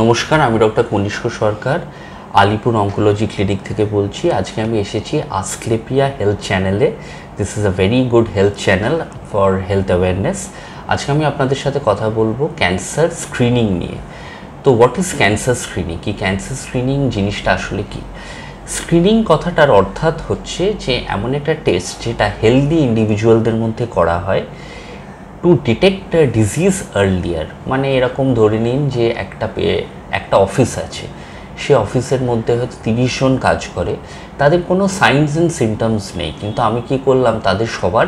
নমস্কার, আমি ডক্টর কনিষ্ক সরকার Alipur oncology clinic থেকে বলছি। আজকে আমি এসেছি আসক্লেপিয়া হেলথ চ্যানেলে। This is a very good health channel for health awareness. আজকে আমি আপনাদের সাথে কথা বলবো ক্যান্সার স্ক্রিনিং নিয়ে। তো হোয়াট ইজ ক্যান্সার স্ক্রিনিং? কি ক্যান্সার স্ক্রিনিং জিনিসটা আসলে কি? স্ক্রিনিং কথাটার অর্থাৎ হচ্ছে যে এমন একটা টেস্ট যেটা হেলদি ইন্ডিভিজুয়ালদের মধ্যে করা হয় টু ডিটেক্ট ডিজিজ আর্লিয়ার। মানে এরকম ধরে নিন যে একটা অফিস আছে, সে অফিসের মধ্যে হয়তো 30 জন কাজ করে, তাদের কোনো সাইনস অ্যান্ড সিমটমস নেই, কিন্তু আমি কি করলাম, তাদের সবার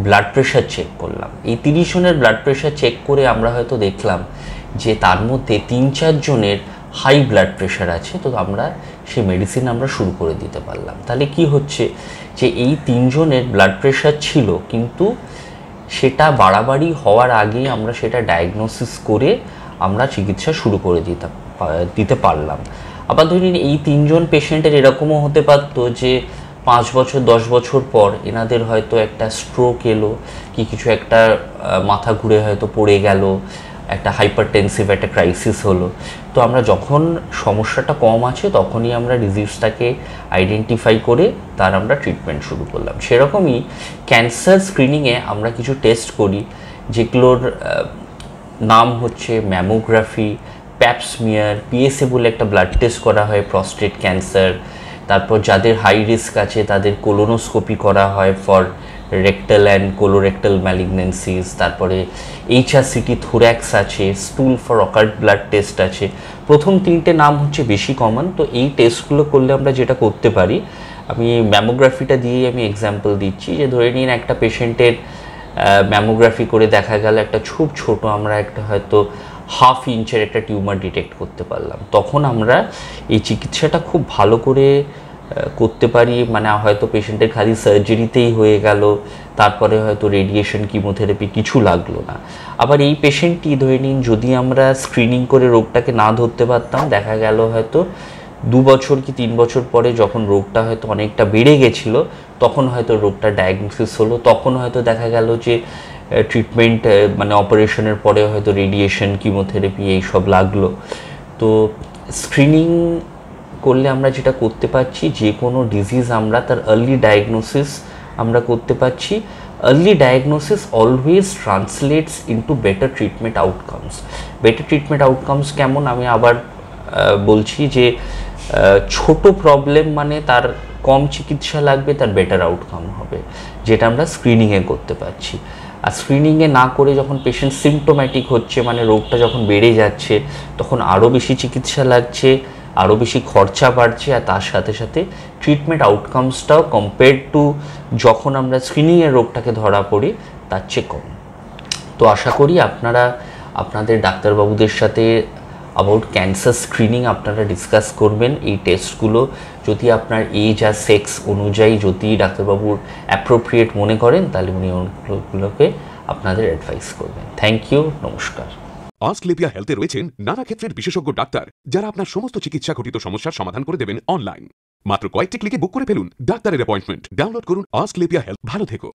ব্লাড প্রেশার চেক করলাম। এই 30 জনের ব্লাড প্রেশার চেক করে আমরা হয়তো দেখলাম যে তার মধ্যে 3-4 জনের হাই ব্লাড প্রেশার আছে, তো আমরা সেই মেডিসিন আমরা শুরু করে দিতে পারলাম। তাহলে কি হচ্ছে যে এই 3 জনের ব্লাড প্রেশার ছিল, কিন্তু সেটা বাড়াবাড়ি হওয়ার আগেই আমরা সেটা ডায়াগনোসিস করে আমরা চিকিৎসা শুরু করে দিতে পারলাম। আবার ধরুন এই 3 জন পেশেন্টের এরকমও হতে পারতো যে 5 বছর 10 বছর পর এনাদের হয়তো একটা স্ট্রোক এলো, কি কিছু একটা মাথা ঘুরে হয়তো পড়ে গেল, একটা হাইপারটেনসিভ একটা ক্রাইসিস হলো। তো আমরা যখন সমস্যাটা কম আছে তখনই আমরা ডিজিজটাকে আইডেন্টিফাই করে তার আমরা ট্রিটমেন্ট শুরু করলাম। সেরকমই ক্যান্সার স্ক্রিনিংয়ে আমরা কিছু টেস্ট করি, যেগুলোর নাম হচ্ছে ম্যামোগ্রাফি, প্যাপসমিয়ার, পিএসএ বলে একটা ব্লাড টেস্ট করা হয় প্রস্টেট ক্যান্সার। তারপর যাদের হাই রিস্ক আছে তাদের কোলোনোস্কোপি করা হয় for rectal and colorectal malignancies. তারপরে এইচআরসিটি থোরাক্স আছে, স্টুল ফর অকাল্ট ব্লাড টেস্ট আছে। প্রথম 3টে নাম হচ্ছে বেশি কমন। তো এই টেস্টগুলো করলে আমরা যেটা করতে পারি, আমি ম্যামোগ্রাফিটা দিয়েই আমি এক্সাম্পল দিচ্ছি, যে ধরে নিন একটা পেশেন্টের ম্যামোগ্রাফি করে দেখা গেল একটা খুব ছোট, আমরা একটা হয়তো 1/2 ইঞ্চের একটা টিউমার ডিটেক্ট করতে পারলাম। তখন আমরা এই চিকিৎসাটা খুব ভালো করে করতে পারি। মানে হয়তো পেশেন্টের খালি সার্জারিতেই হয়ে গেল, তারপরে হয়তো রেডিয়েশন কিমোথেরাপি কিছু লাগলো না। আবার এই পেশেন্টটি ধরে নিন যদি আমরা স্ক্রিনিং করে রোগটাকে না ধরতে পারতাম, দেখা গেল হয়তো 2 বছর কি 3 বছর পরে যখন রোগটা হয়তো অনেকটা বেড়ে গেছিলো, তখন হয়তো রোগটা ডায়াগনোসিস হলো, তখন হয়তো দেখা গেল যে ট্রিটমেন্ট মানে অপারেশনের পরে হয়তো রেডিয়েশন কিমোথেরাপি এইসব লাগলো। তো স্ক্রিনিং করলে আমরা যেটা করতে পারছি, যে কোনো ডিজিজ আমরা তার আর্লি ডায়াগনোসিস আমরা করতে পারছি। Early diagnosis always translates into better treatment outcomes. Better treatment outcomes কেমন, আমি আবার বলছি যে ছোট প্রবলেম মানে তার কম চিকিৎসা লাগবে, তার বেটার আউটকাম হবে, যেটা আমরা স্ক্রিনিংয়ে করতে পারছি। আর স্ক্রিনিংয়ে না করে যখন পেশেন্ট সিমটোম্যাটিক হচ্ছে, মানে রোগটা যখন বেড়ে যাচ্ছে, তখন আরও বেশি চিকিৎসা লাগছে, আরও বেশি খরচা বাড়ছে, আর তার সাথে সাথে ট্রিটমেন্ট আউটকামসটাও কম্পেয়ার টু যখন আমরা স্ক্রিনিংয়ের রোগটাকে ধরা পড়ি তার চেয়ে কম। তো আশা করি আপনারা আপনাদের ডাক্তারবাবুদের সাথে অ্যাবাউট ক্যান্সার স্ক্রিনিং আপনারা ডিসকাস করবেন। এই টেস্টগুলো যদি আপনার এজ আর সেক্স অনুযায়ী যদি ডাক্তারবাবুর অ্যাপ্রোপ্রিয়েট মনে করেন, তাহলে উনি ওগুলোকে আপনাদের অ্যাডভাইস করবেন। থ্যাংক ইউ, নমস্কার। আসক্লেপিয়া হেলথে রয়েছেন নানা ক্ষেত্রের বিশেষজ্ঞ ডাক্তার, যারা আপনার সমস্ত চিকিৎসা ঘটিত সমস্যার সমাধান করে দেবেন অনলাইন। মাত্র কয়েকটি ক্লিকে বুক করে ফেলুন ডাক্তারের অ্যাপয়েন্টমেন্ট। ডাউনলোড করুন আসক্লেপিয়া হেলথ। ভালো থেকো।